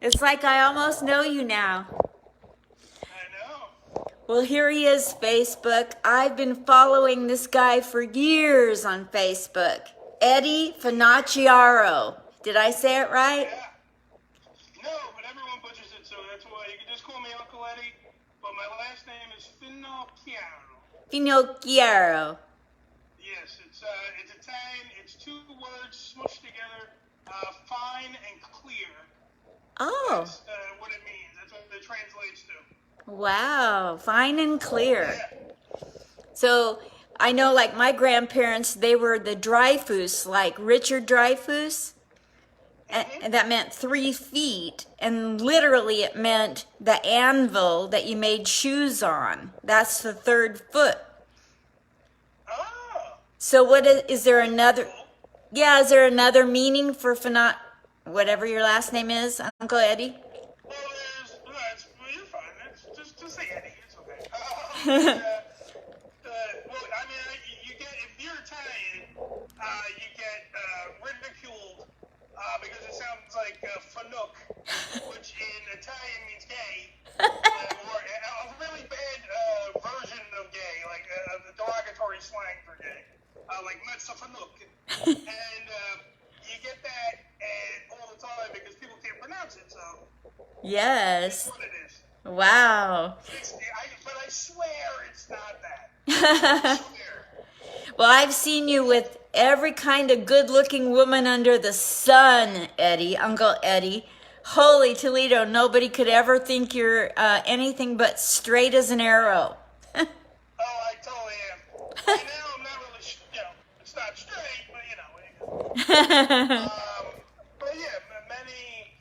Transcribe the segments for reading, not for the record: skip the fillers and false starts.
It's like I almost know you now. I know. Well, here he is, Facebook. I've been following this guy for years on Facebook. Eddie Finacciaro. Did I say it right? Yeah. No, but everyone butchers it, so that's why you can just call me Uncle Eddie. But my last name is Finocchiaro. Finocchiaro. Yes, it's Italian. It's two words smushed together. Fine and clear. Oh, That's what it means. That's what it translates to. wow. Fine and clear. Yeah. So I know, like my grandparents, they were the Dreyfus, like Richard Dreyfus. And that meant 3 feet, and literally it meant the anvil that you made shoes on. That's the 3rd foot. Oh. So what is there another? Cool. Yeah, is there another meaning for Finot, whatever your last name is, Uncle Eddie? Well, you're fine. Just say Eddie. It's okay. Well, I mean, you get if you're Italian, you get ridiculed because it sounds like fanook, which in Italian means gay, or a really bad version of gay, like the derogatory slang for gay, like mezza fanook, and you get that all the time because people can't pronounce it. So Yes. that's what it is. Wow. But I swear it's not that. I swear. Well, I've seen you with every kind of good-looking woman under the sun, Eddie, Uncle Eddie. Holy Toledo, nobody could ever think you're anything but straight as an arrow. Oh, I totally am. Right now, I'm not really, it's not straight, but but yeah, many.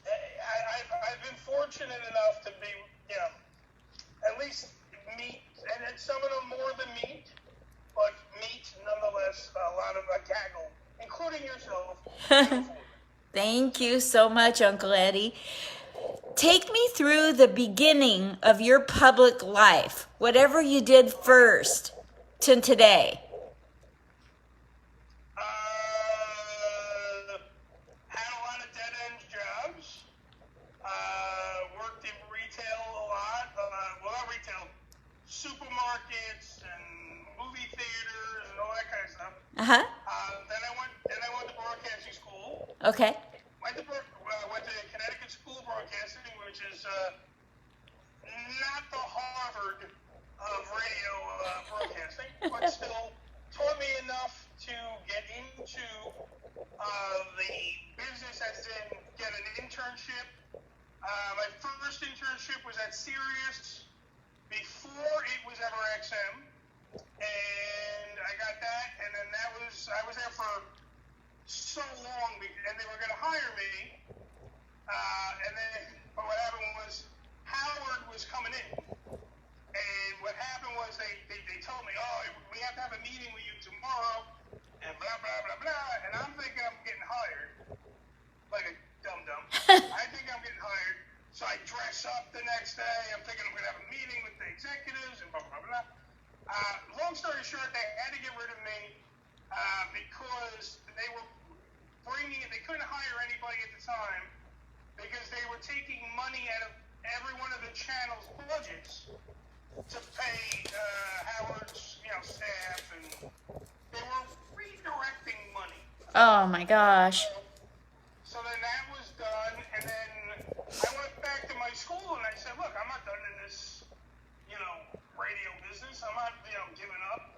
I've been fortunate enough to be, at least meet, and some of them more than meet, but meet nonetheless a lot of a gaggle, including yourself. Thank you so much, Uncle Eddie. Take me through the beginning of your public life, whatever you did first to today. Had a lot of dead-end jobs. Worked in retail a lot. Well, not retail, supermarkets and movie theaters and all that kind of stuff. Uh-huh. Then I went to broadcasting school. Okay. Went to Connecticut School of Broadcasting, which is not the Harvard of radio broadcasting, but still taught me enough to get into the business, as in get an internship. My first internship was at Sirius before it was ever XM, and I got that, and then I was there for so long, and they were going to hire me, and then but what happened was Howard was coming in, and what happened was they told me, oh, we have to have a meeting with you tomorrow, and blah, blah, blah, blah, and I'm thinking I'm getting hired, like a dum-dum. I think I'm getting hired, so I dress up the next day, I'm thinking I'm going to have a meeting with the executives, and blah, blah, blah. Long story short, they had to get rid of me because they were they couldn't hire anybody at the time because they were taking money out of every one of the channel's budgets to pay Howard's, staff, and they were redirecting money. Oh my gosh. So then that was done, and then I went back to my school and I said, look, I'm not done in this, radio business. I'm not, giving up.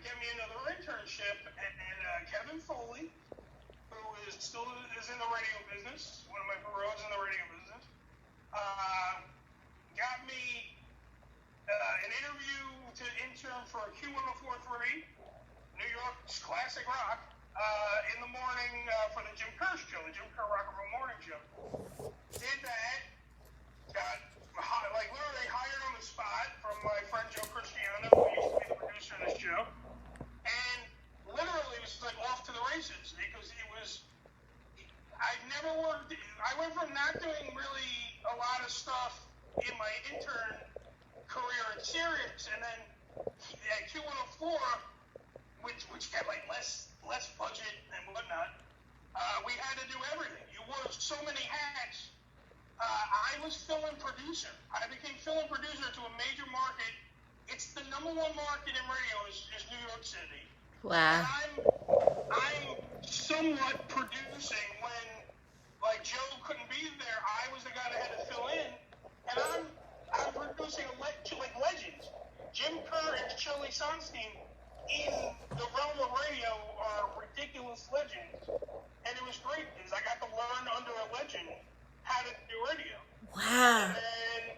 Give me another internship, and Kevin Foley, who is in the radio business, one of my bros in the radio business, got me an interview to intern for Q104.3, New York's classic rock, in the morning for the Jim Kerr show, the Jim Kerr Rock and Roll Morning Show. Did that, got literally hired on the spot from my friend Joe Cristiano, who used to be the producer of this show, and literally was like off to the races because I went from not doing really a lot of stuff in my intern career at Sirius, and then at Q104, which had less budget and whatnot, we had to do everything. You wore so many hats. fill-in producer. I became fill-in producer to a major market. It's the #1 market in radio is New York City. Wow. And I'm somewhat producing when, like, Joe couldn't be there. I was the guy that had to fill in, and I'm producing like legends. Jim Kerr and Shirley Sonstein in the realm of radio are ridiculous legends, and it was great because I got to learn under a legend how to do radio. Wow. And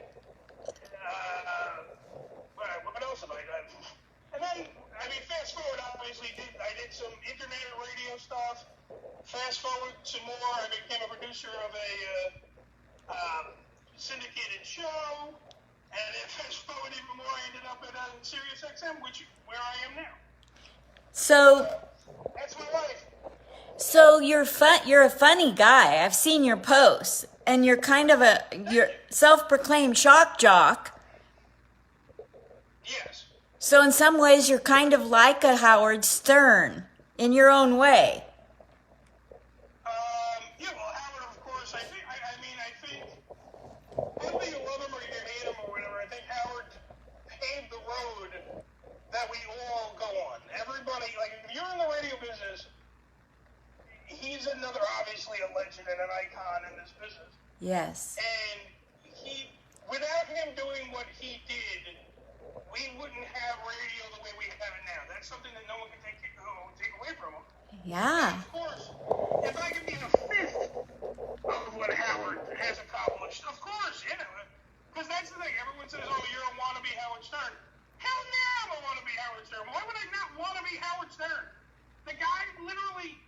what else have I done? And then, I mean, fast forward, obviously, I did some internet radio stuff. Fast forward some more, I became a producer of a syndicated show. And then fast forward even more, I ended up at Sirius XM, where I am now. So That's my life. So you're a funny guy. I've seen your posts, and you're kind of you're self-proclaimed shock jock. Yes. So in some ways, you're kind of like a Howard Stern in your own way. Yeah, well, Howard, of course, I think, whether you love him or you hate him or whatever, I think Howard paved the road that we all go on. Everybody, like, if you're in the radio business, he's obviously a legend and an icon in this business. Yes. And without him doing what he did, we wouldn't have radio the way we have it now. That's something that no one can take away from him. Yeah. Of course, if I could be a fifth of what Howard has accomplished, of course, because that's the thing. Everyone says, "Oh, you're a wannabe Howard Stern." Hell no, I'm a wannabe Howard Stern. Why would I not want to be Howard Stern? The guy literally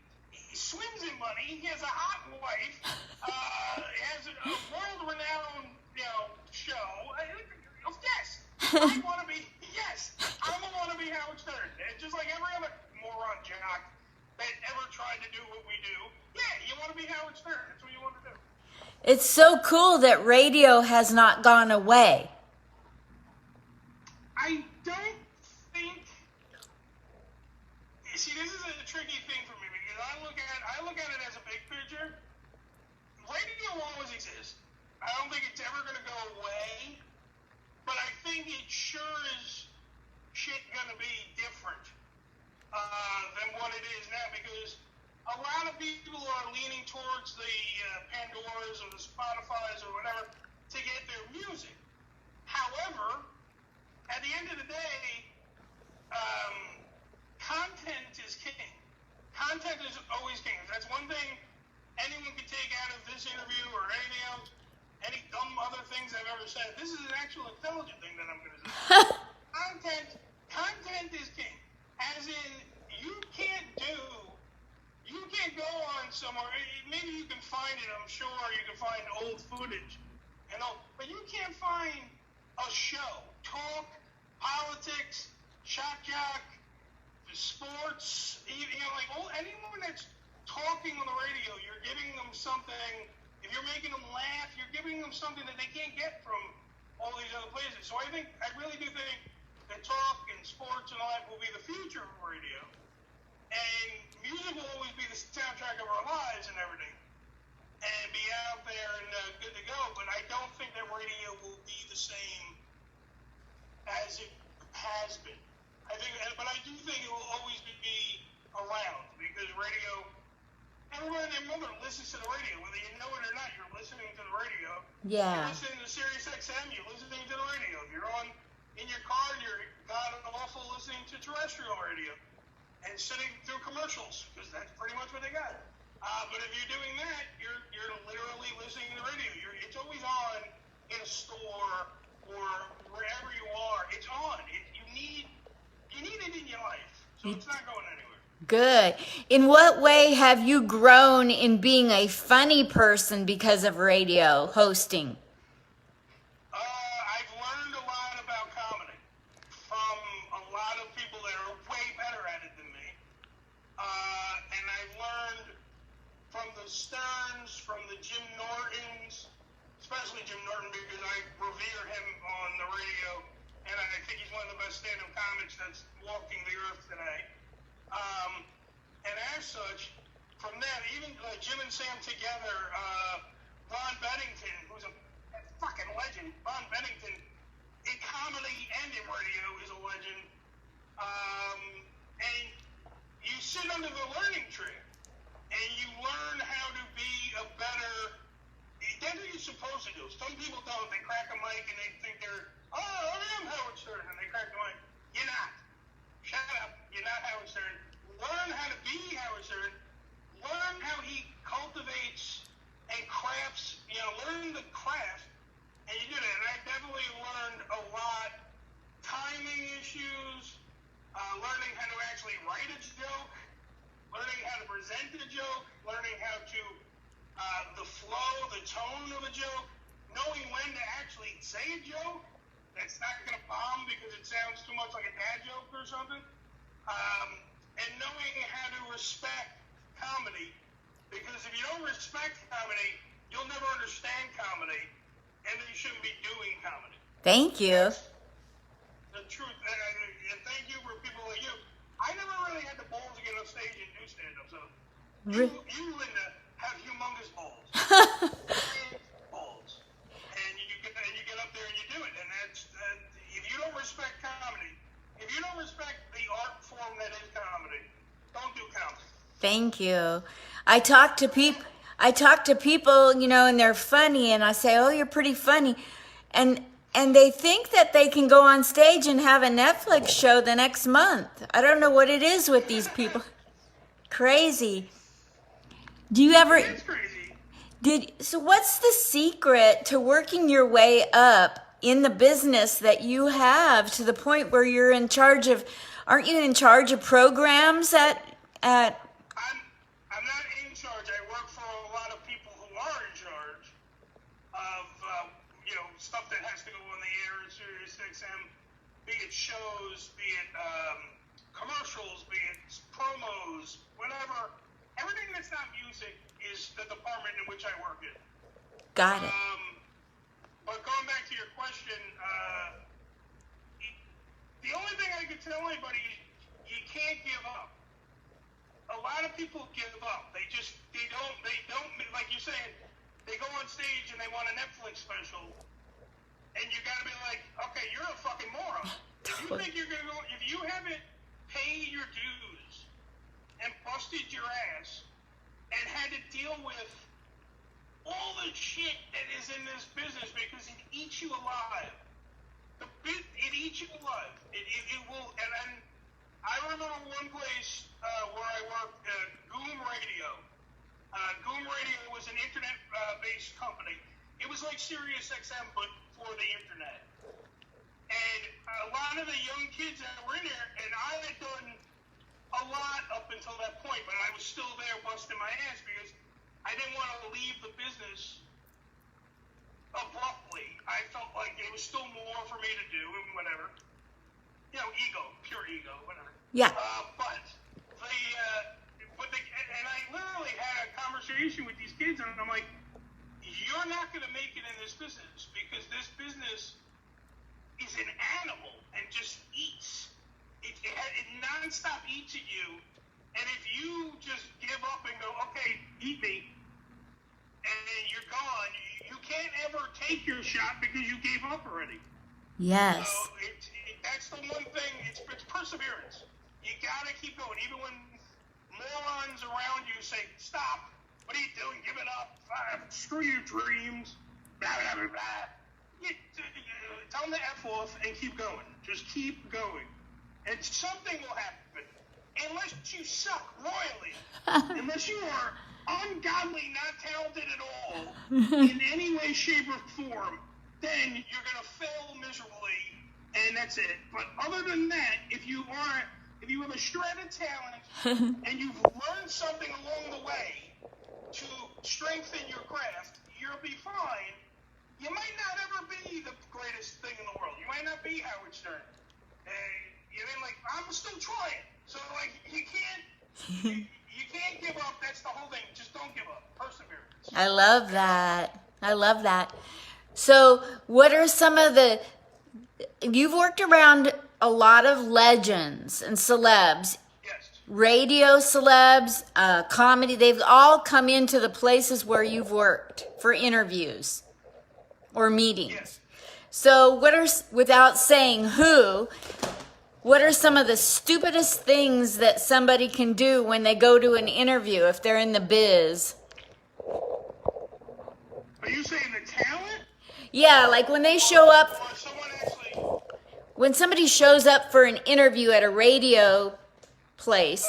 swims in money. He has a hot wife. He has a world-renowned, show. Yes, I want to be. Yes, I'm a wannabe Howard Stern. And just like every other moron jock that ever tried to do what we do. Yeah, you want to be Howard Stern. That's what you want to do. It's so cool that radio has not gone away. I don't think. You see, this is a tricky thing for me because I look at it as a big picture. Radio will always exist. I don't think it's ever going to go away, but I think it sure is shit going to be different than what it is now because a lot of people are leaning towards the Pandoras or the Spotifys or whatever to get their music. However, at the end of the day, content is king. Content is always king. That's one thing anyone can take out of this interview or anything else, any dumb other things I've ever said. This is an actual intelligent thing that I'm going to say. Content is king. As in, you can't go on somewhere, maybe you can find it, I'm sure you can find old footage, but you can't find a show, talk, politics, shock jock, sports, anyone that's talking on the radio, you're giving them something. If you're making them laugh, you're giving them something that they can't get from all these other places. So I really do think that talk and sports and all that will be the future of radio. And music will always be the soundtrack of our lives and everything. And be out there and good to go. But I don't think that radio will be the same as it has been. But I do think it will always be around because radio, everyone and their mother listens to the radio. Whether you know it or not, you're listening to the radio. Yeah. You're listening to Sirius XM, you're listening to the radio. If you're in your car and you're god awful listening to terrestrial radio and sitting through commercials because that's pretty much what they got. But if you're doing that, you're literally listening to the radio. It's always on in a store or wherever you are. It's on. You need it in your life, so it's not going anywhere. Good. In what way have you grown in being a funny person because of radio hosting? I've learned a lot about comedy from a lot of people that are way better at it than me. And I've learned from the Sterns, from the Jim Nortons, especially Jim Norton because I revere him on the radio, and I think he's one of the best stand-up comics that's walking the earth today. And as such, from that, even Jim and Sam together, Ron Beddington, who's a fucking and in radio is a legend. And you sit under the learning tree, and you learn how to be a better. That's what you're supposed to do. Some people don't. They crack a mic and they think they're, oh, I am Howard Stern, and they crack the mic. You're not. Shut up. You're not Howard Stern. Learn how to be Howard Stern. Learn how he cultivates and crafts. Learn the craft, and you do that. And I definitely learned a lot. Timing issues, learning how to actually write a joke, learning how to present a joke, learning how to the flow, the tone of a joke, knowing when to actually say a joke that's not going to bomb because it sounds too much like a dad joke or something, and knowing how to respect comedy, because if you don't respect comedy, you'll never understand comedy, and then you shouldn't be doing comedy. Thank you. The truth, and thank you for people like you. I never really had the balls to get on stage and do stand-up, so you, Linda, have humongous balls. Balls. And you get up there and you do it, and that's, if you don't respect comedy, if you don't respect the art form that is comedy, don't do comedy. Thank you. I talk to people, and they're funny, and I say, oh, you're pretty funny. And they think that they can go on stage and have a Netflix show the next month. I don't know what it is with these people. Crazy. Do you ever... It's crazy. So what's the secret to working your way up in the business that you have to the point where you're in charge of... Aren't you in charge of programs at I'm not in charge. I work for a lot of people who are in charge of, stuff that has to go on the air in Sirius XM, be it shows, be it commercials, be it promos, whatever. Everything that's not music is the department in which I work in. Got it. But going back to your question, the only thing I can tell anybody is you can't give up. A lot of people give up. They don't, like you're saying, they go on stage and they want a Netflix special, and you gotta be like, okay, you're a fucking moron. If you think you're gonna go, if you haven't paid your dues and busted your ass and had to deal with all the shit that is in this business because it eats you alive. It eats you alive. It will, and I remember one place where I worked, Goom Radio. Goom Radio was an internet-based company. It was like Sirius XM, but for the internet. And a lot of the young kids that were in there, and I had done a lot up until that point, but I was still there busting my ass because I didn't want to leave the business abruptly. I felt like it was still more for me to do and whatever. Ego, pure ego, whatever. Yeah. And I literally had a conversation with these kids, and I'm like, you're not going to make it in this business because this business is an animal and just eats. It nonstop eats at you, and if you just give up and go, okay, eat me, and you're gone, you can't ever take your shot because you gave up already. Yes. So that's the one thing, it's perseverance. You got to keep going, even when morons around you say, stop, what are you doing, give it up, screw your dreams, blah, blah, blah, blah. Tell them to F off and keep going. Just keep going. And something will happen. Unless you suck royally, unless you are ungodly, not talented at all, in any way, shape, or form, then you're going to fail miserably, and that's it. But other than that, if you have a shred of talent, and you've learned something along the way to strengthen your craft, you'll be fine. You might not ever be the greatest thing in the world. You might not be Howard Stern. I'm still trying. So, you can't give up. That's the whole thing. Just don't give up. Perseverance. I love that. So, what are some of you've worked around a lot of legends and celebs. Yes. Radio celebs, comedy, they've all come into the places where you've worked for interviews or meetings. Yes. So without saying who, what are some of the stupidest things that somebody can do when they go to an interview if they're in the biz? Are you saying the talent? Yeah, like when they show up, Or someone actually... when somebody shows up for an interview at a radio place,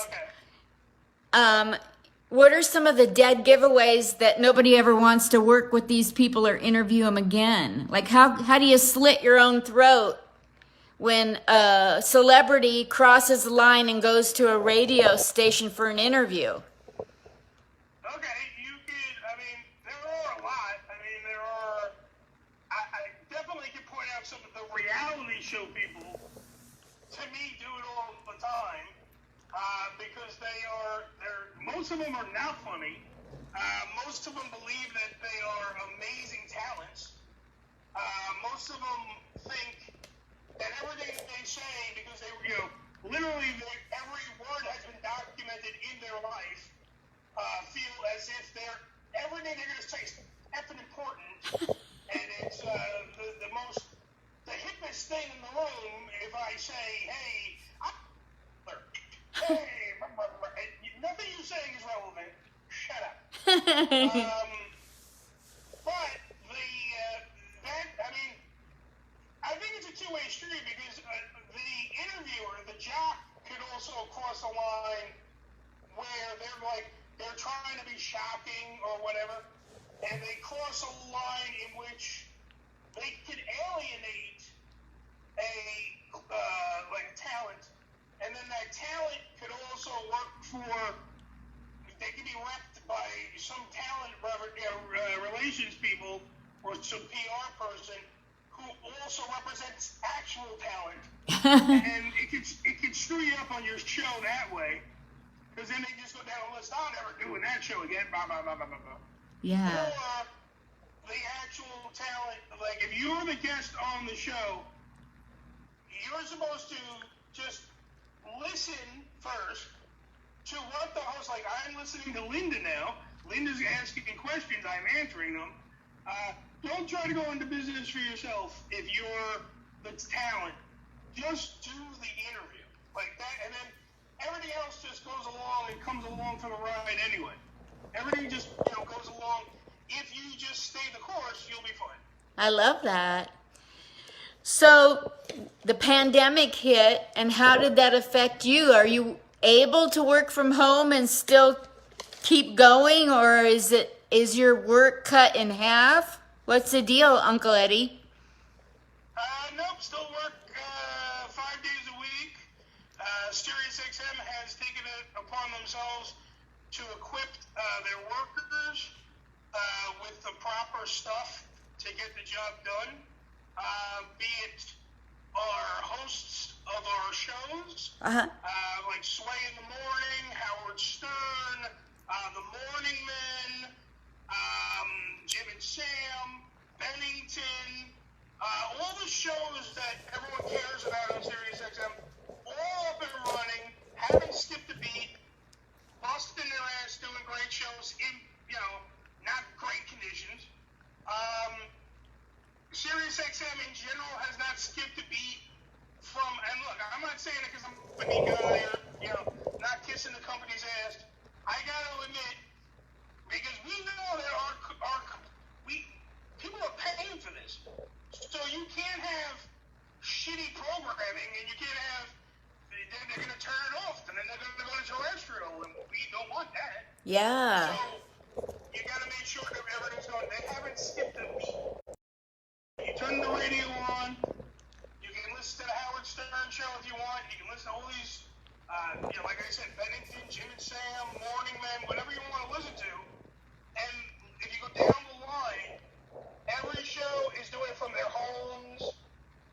Okay. what are some of the dead giveaways that nobody ever wants to work with these people or interview them again? Like how do you slit your own throat when a celebrity crosses the line and goes to a radio station for an interview? Okay, you could, I mean, there are a lot. I mean, there are, I definitely can point out some of the reality show people, to me, do it all the time, because most of them are not funny. Most of them believe that they are amazing talents. Most of them think that everything they say, because they, literally every word has been documented in their life, feel as if everything they're going to say is effing important, and it's the hippest thing in the room if I say, hey, hey, nothing you're saying is relevant, shut up. But I think it's a two-way street, because the interviewer, the jock, could also cross a line where they're trying to be shocking or whatever, and they cross a line in which they could alienate a talent, and then that talent could also work they could be repped by some talent relations people or some PR person who also represents actual talent, and it could screw you up on your show that way, because then they just go down the list, I'm never doing that show again, blah, blah, blah, blah, blah, blah. Yeah. Or the actual talent, like if you're the guest on the show, you're supposed to just listen first to what the host, like I'm listening to Linda now. Linda's asking questions, I'm answering them. Don't try to go into business for yourself if you're the talent. Just do the interview like that, and then everything else just goes along and comes along for the ride anyway. Everything just goes along. If you just stay the course, you'll be fine. I love that. So the pandemic hit, and how did that affect you? Are you able to work from home and still keep going, or is your work cut in half? What's the deal, Uncle Eddie? Nope, still work 5 days a week. SiriusXM has taken it upon themselves to equip their workers with the proper stuff to get the job done. Be it our hosts of our shows, like Sway in the Morning, Howard Stern, The Morning Men, Jim and Sam, Bennington, all the shows that everyone cares about on SiriusXM, all up and running, haven't skipped a beat, busting their ass, doing great shows in, not great conditions. SiriusXM in general has not skipped a beat and look, I'm not saying it because I'm a neat guy or, not kissing the company's ass. I gotta admit, because we know that people are paying for this. So you can't have shitty programming, and you can't have, they're going to turn it off, and then they're going to go to terrestrial, and we don't want that. Yeah. So you got to make sure that everything's going. They haven't skipped a beat. You turn the radio on. You can listen to the Howard Stern show if you want. You can listen to all these, like I said, Bennington, Jim and Sam, Morning Men, whatever you want to listen to. And if you go down the line, every show is doing it from their homes,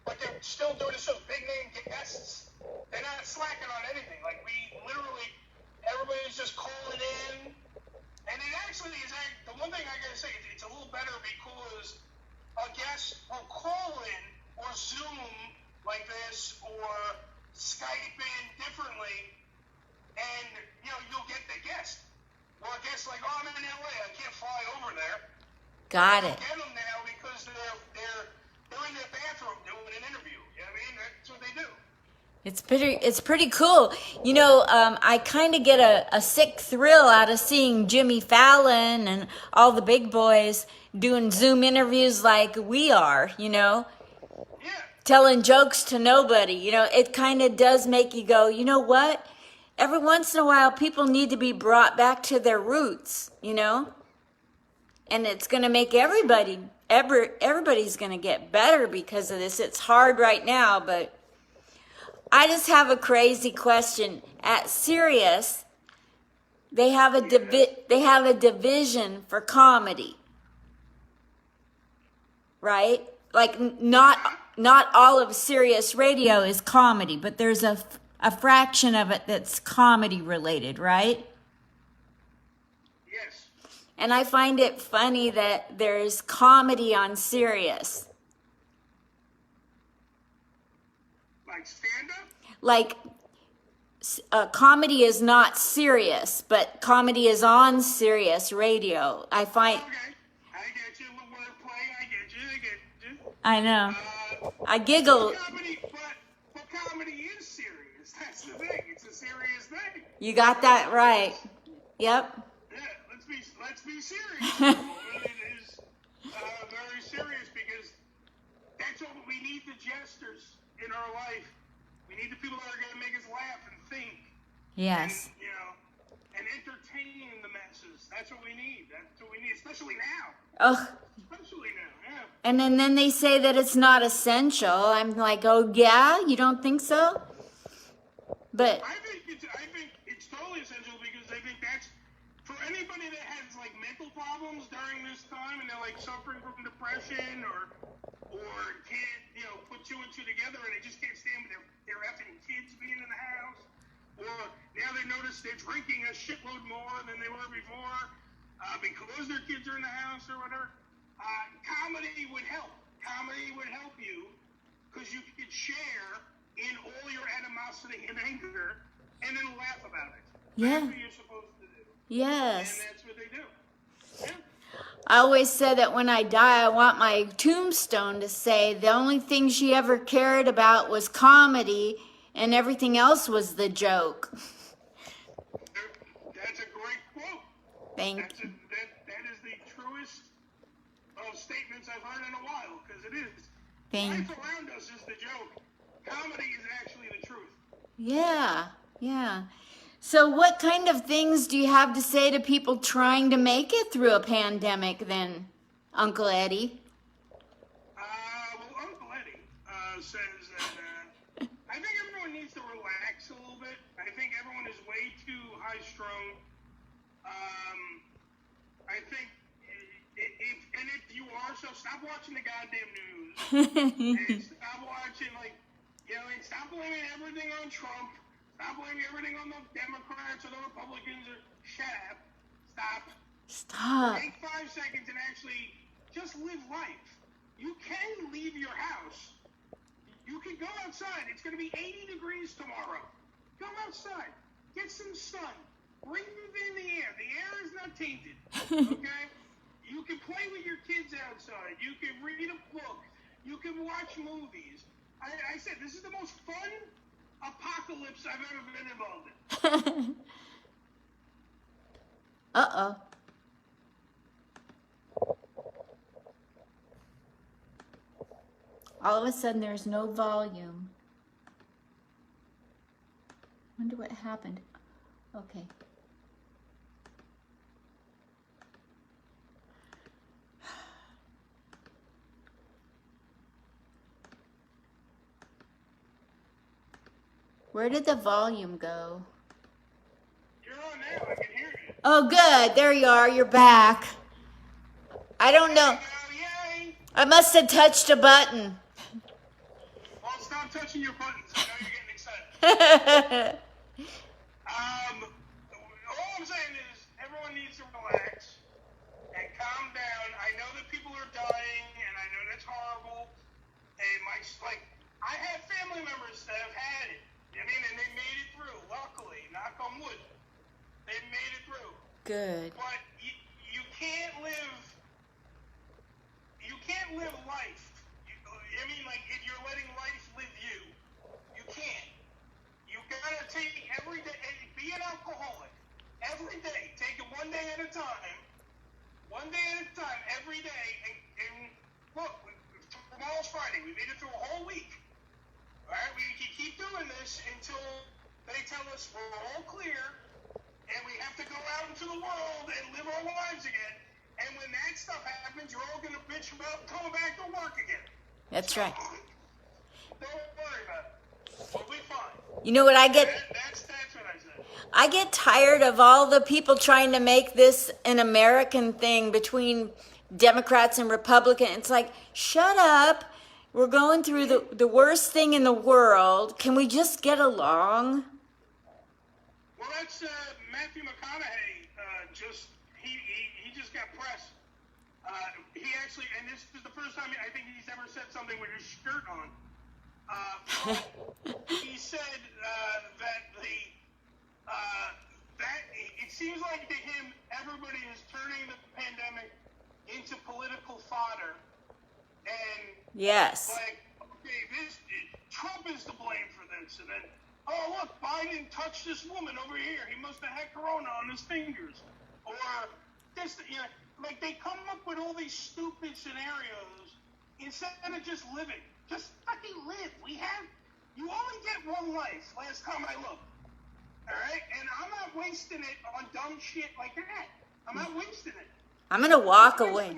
but they're still doing it so big name guests. They're not slacking on anything. Like everybody's just calling in. And it actually is, the one thing I gotta say, it's a little better because a guest will call in or Zoom like this or Skype in differently, and you'll get the guest. Or a guest like, I'm in LA, I can't fly over there. Got it. Get them now because they're in their It's pretty cool. You know, I kind of get a sick thrill out of seeing Jimmy Fallon and all the big boys doing Zoom interviews like we are, you know, Yeah. telling jokes to nobody. You know, it kind of does make you go, you know what? Every once in a while, people need to be brought back to their roots, you know? And it's going to make everybody's going to get better because of this. It's hard right now, but I just have a crazy question. At Sirius, they have a division for comedy, right? Like not all of Sirius Radio is comedy, but there's a fraction of it that's comedy related, right? Yes. And I find it funny that there's comedy on Sirius. Like stand up? Like comedy is not serious, but comedy is on Sirius Radio. I find. Okay. I get you. Wordplay. I get you. I know. I giggle. But comedy is serious. That's the thing. It's a serious thing. You got that right. Yep. Yeah. Let's be serious. It is very serious because that's what we need. The jesters in our life. We need the people that are going to make us laugh and think. Yes. And, and entertain the masses. That's what we need. That's what we need, especially now. Ugh. Especially now, yeah. And then they say that it's not essential. I'm like, oh yeah, you don't think so? But I think it's totally essential because I think that's for anybody that has like mental problems during this time and they're like suffering from depression or can't put two and two together and they just can't stand their effing kids being in the house, or now they notice they're drinking a shitload more than they were before because their kids are in the house or whatever. Comedy would help. Comedy would help you because you could share in all your animosity and anger and then laugh about it. Yeah. That's what you're supposed to do. yes. And that's what they do. Yeah. I always said that when I die, I want my tombstone to say the only thing she ever cared about was comedy and everything else was the joke. That's a great quote. Thank That is the truest of statements I've heard in a while, because it is. Thank Life around us is the joke. Comedy is actually the truth. Yeah. So what kind of things do you have to say to people trying to make it through a pandemic then, Uncle Eddie? Well, Uncle Eddie says that I think everyone needs to relax a little bit. I think everyone is way too high-strung. I think if you are, so stop watching the goddamn news. And stop watching, stop blaming everything on Trump. Stop blaming everything on the Democrats or the Republicans. Shut up. Stop. Take 5 seconds and actually just live life. You can leave your house. You can go outside. It's going to be 80 degrees tomorrow. Go outside. Get some sun. Breathe in the air. The air is not tainted. Okay? You can play with your kids outside. You can read a book. You can watch movies. I said, this is the most fun apocalypse I've ever been involved in. Uh-oh. All of a sudden, there's no volume. Wonder what happened. Okay. Where did the volume go? You're on now. I can hear you. Oh, good. There you are. You're back. I don't know. Yay! I must have touched a button. Well, stop touching your buttons. I know you're getting excited. All I'm saying is everyone needs to relax and calm down. I know that people are dying, and I know that's horrible. And I have family members that have had it. I mean, and they made it through. Luckily, knock on wood, they made it through. Good. But you can't live. You can't live life. If you're letting life live you, you can't. one day at a time. One day at a time, every day. And look, tomorrow's Friday. We made it through a whole week. All right, we can keep doing this until they tell us we're all clear and we have to go out into the world and live our lives again. And when that stuff happens, you're all going to bitch about coming back to work again. That's right. Don't worry about it. We'll be fine. You know what I get? That's what I said. I get tired of all the people trying to make this an American thing between Democrats and Republicans. It's like, shut up. We're going through the worst thing in the world. Can we just get along? Well, that's Matthew McConaughey. He just got pressed. He actually, and this is the first time I think he's ever said something with his shirt on. He said that it seems like to him everybody is turning the pandemic into political fodder, and Yes. like, okay, Trump is to blame for this, and then, oh look, Biden touched this woman over here. He must have had corona on his fingers, or this, like they come up with all these stupid scenarios instead of just living. Just fucking live. You only get one life. Last time I looked. All right, and I'm not wasting it on dumb shit like that. I'm not wasting it. I'm going to walk away.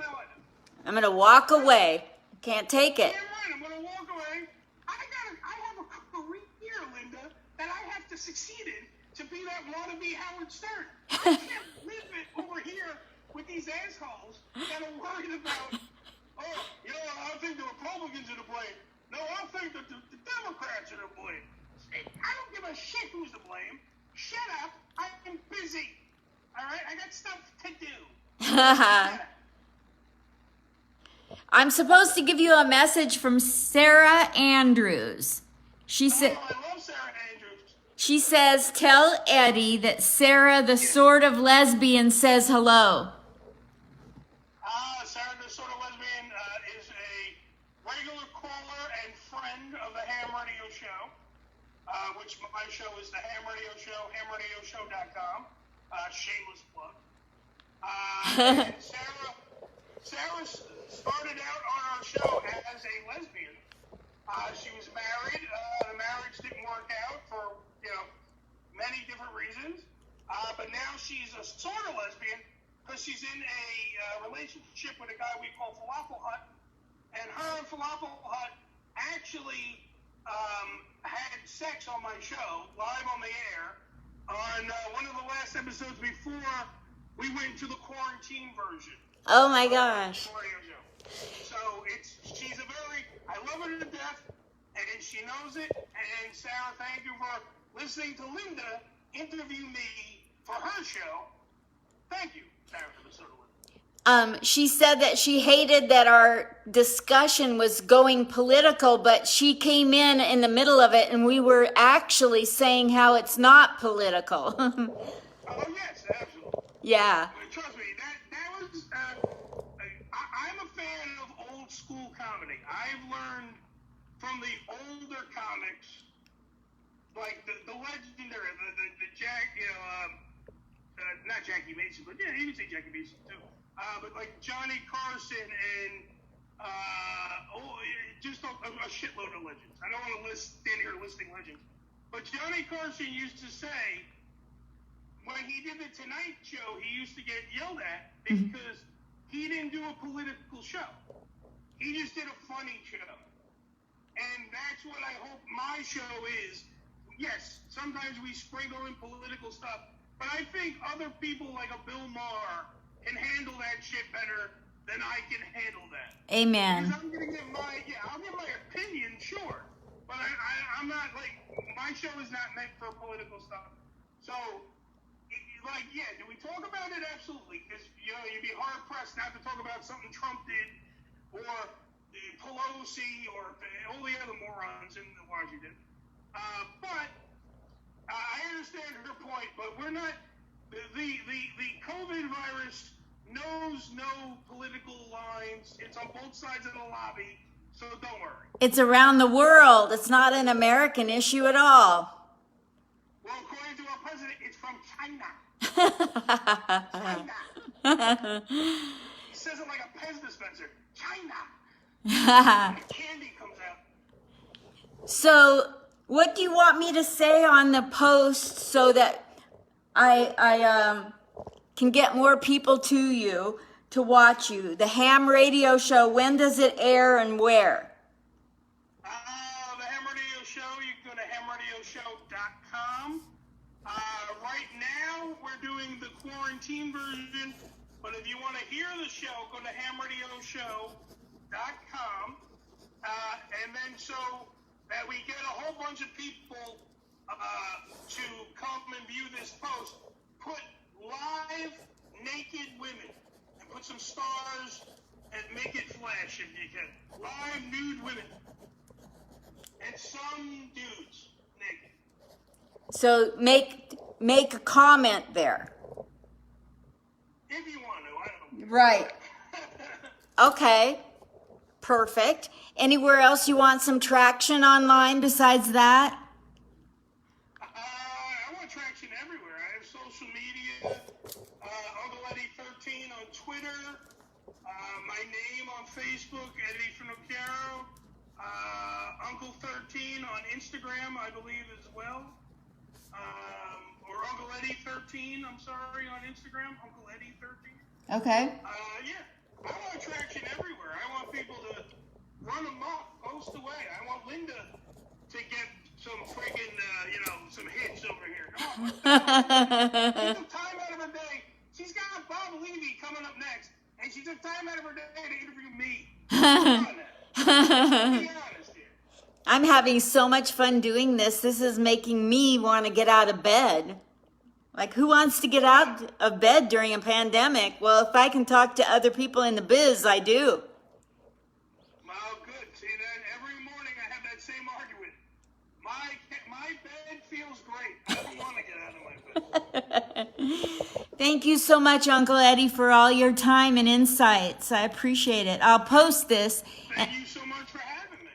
I'm going to walk away. Can't take it. Damn right, I'm gonna walk away. I have a career, Linda, that I have to succeed in to be that wannabe Howard Stern. I can't live it over here with these assholes that are worried about, I think the Republicans are to blame. No, I think that the Democrats are to blame. I don't give a shit who's to blame. Shut up. I'm busy. All right? I got stuff to do. I'm supposed to give you a message from Sarah Andrews. She said, I love Sarah Andrews. she says, tell Eddie that Sarah, the sort of lesbian, says hello. Sarah, the sort of lesbian, is a regular caller and friend of the Ham Radio Show, which my show is the Ham Radio Show, hamradioshow.com. Shameless plug. And Sarah started out on our show as a lesbian. She was married. The marriage didn't work out for, many different reasons. But now she's a sort of lesbian because she's in a relationship with a guy we call Falafel Hut. And her and Falafel Hut actually had sex on my show, live on the air, on one of the last episodes before we went to the quarantine version. Oh my gosh. So I love her to death, and she knows it. And Sarah, thank you for listening to Linda interview me for her show. Thank you, Sarah, for the sort of She said that she hated that our discussion was going political, but she came in the middle of it, and we were actually saying how it's not political. Oh yes, absolutely. Yeah. Trust me, that was. I'm a fan of old school comedy. I've learned from the older comics, like the legendary, the Jack, not Jackie Mason, but yeah, you can say Jackie Mason too. But like Johnny Carson and just a shitload of legends. I don't want to stand here listing legends, but Johnny Carson used to say, when he did the Tonight Show, he used to get yelled at because he didn't do a political show. He just did a funny show. And that's what I hope my show is. Yes, sometimes we sprinkle in political stuff, but I think other people like a Bill Maher can handle that shit better than I can handle that. Amen. Because I'm going to give I'll give my opinion, sure. But I'm not like, my show is not meant for political stuff. So, do we talk about it? Absolutely. Because, you'd be hard-pressed not to talk about something Trump did, or Pelosi, or all the other morons in Washington. But I understand her point, but we're not, the COVID virus knows no political lines. It's on both sides of the lobby, so don't worry. It's around the world. It's not an American issue at all. Well, according to our president, it's from China. China. He says it like a Pez dispenser. China. Candy comes out. So, what do you want me to say on the post so that I can get more people to you to watch you? The Ham Radio Show, when does it air and where? The Ham Radio Show, you can go to hamradioshow.com. Right now, we're doing the quarantine version, but if you want to hear the show, go to hamradioshow.com. And then so that we get a whole bunch of people to come and view this post, put live naked women and put some stars and make it flash if you can. Live nude women. And some dudes naked. So make a comment there. If you want to, I don't know. Right. Okay. Perfect. Anywhere else you want some traction online besides that? I want traction everywhere. I have social media. Uncle Eddie 13 on Twitter. My name on Facebook, Eddie Finocchiaro. Uncle 13 on Instagram, I believe as well. Or Uncle Eddie 13, I'm sorry, on Instagram. Uncle Eddie 13. Okay. Yeah. I want traction everywhere. I want people to run amok, post away. I want Linda to get some freaking, some hits over here. Come on. She took time out of her day. She's got Bob Levy coming up next, and she took time out of her day to interview me. Come on now. Be honest here. I'm having so much fun doing this. This is making me want to get out of bed. Like, who wants to get out of bed during a pandemic? Well, if I can talk to other people in the biz, I do. Well, good. See, then every morning I have that same argument. My bed feels great. I don't want to get out of my bed. Thank you so much, Uncle Eddie, for all your time and insights. I appreciate it. I'll post this. Thank you so much for having me.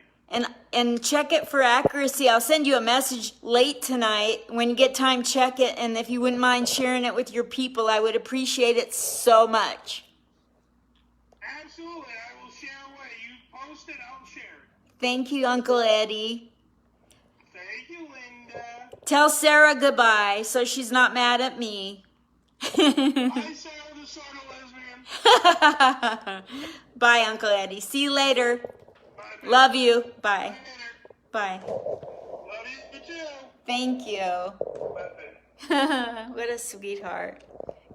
And check it for accuracy. I'll send you a message late tonight. When you get time, check it. And if you wouldn't mind sharing it with your people, I would appreciate it so much. Absolutely. I will share away. You post it, I'll share it. Thank you, Uncle Eddie. Thank you, Linda. Tell Sarah goodbye so she's not mad at me. Bye, Sarah the sort of lesbian. Bye, Uncle Eddie. See you later. Bye, baby. Love you. Bye. Later. Bye. Love you too. Thank you. Bye, baby. What a sweetheart.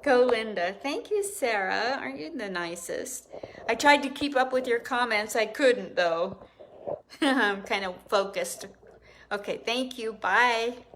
Go, Linda. Thank you, Sarah. Aren't you the nicest? I tried to keep up with your comments. I couldn't, though. I'm kind of focused. Okay, thank you. Bye.